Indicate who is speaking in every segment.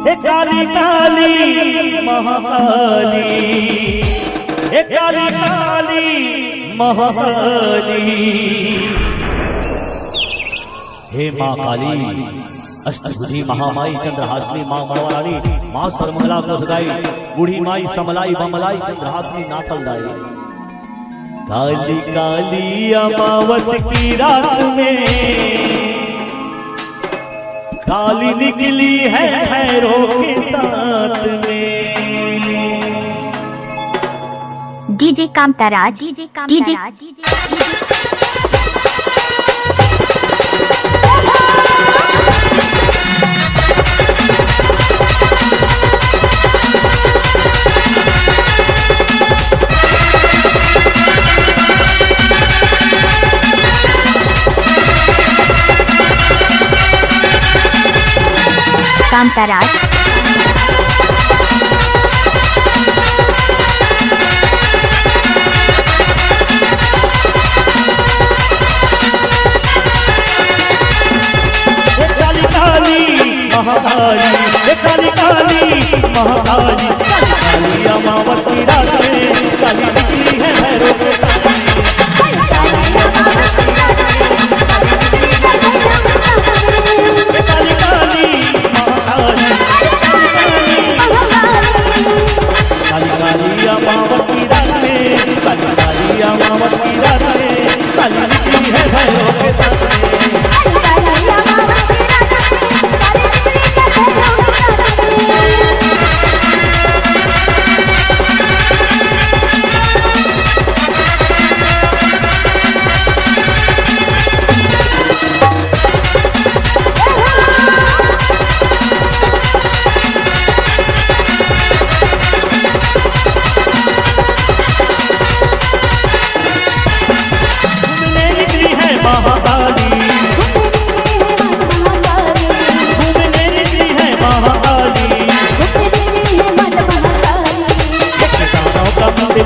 Speaker 1: हे काली काली महाकाली, हे काली काली महाकाली। हे माँ काली, अष्टभुजी महामाई चंद्रहासिनी माँ मणवाली, माँ सर्वमंगला को सदाई, बूढ़ी माई समलाई बमलाई चंद्रहासिनी नाथलदाई। काली काली अमावस की रात में काली निकली है भैरों के साथ में।
Speaker 2: DJ Kamtaraj, DJ Kamtaraj, Kamtaraj.
Speaker 1: काली काली महाकाली, काली काली महाकाली, काली अमावस की रात में काली निकली है भैरों के साथ में। काली काली महाकाली, काली काली अमावस की रात में, काली काली अमावस की रात में काली निकली है भैरों के साथ में।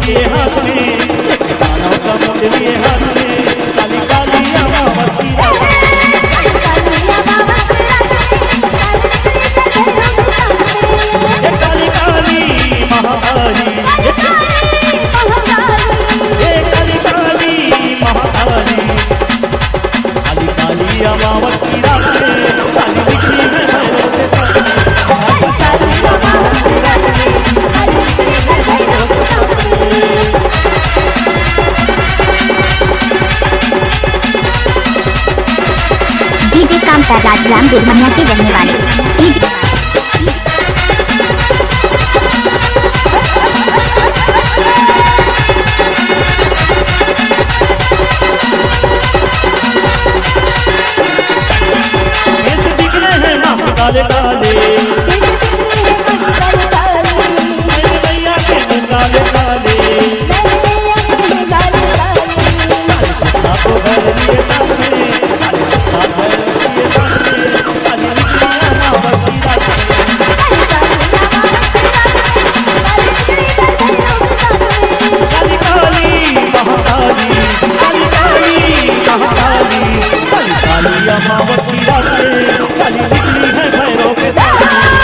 Speaker 1: ये हाथ में कानों का मंदिर, ये हाथ में काली काली अमावस की रात में। काली काली महाकाली, ये काली काली महाकाली, काली काली अमावस की रात में काली निकली है भैरों के साथ में।
Speaker 2: डीजे कामताराज राम दुर्मनिया के रहने वाले डीजे
Speaker 1: काले काले मैया के काले काले, आपको घर लिए सामने, काली लिए सामने, काली निकली अमावस की रात में। काली काली महाकाली, काली काली महाकाली, काली काली अमावस की रात में काली निकली है भैरों के साथ में।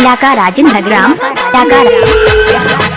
Speaker 2: इलाका राजेंद्र ग्राम इलाका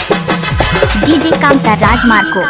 Speaker 2: डीजे कामता राजमार्को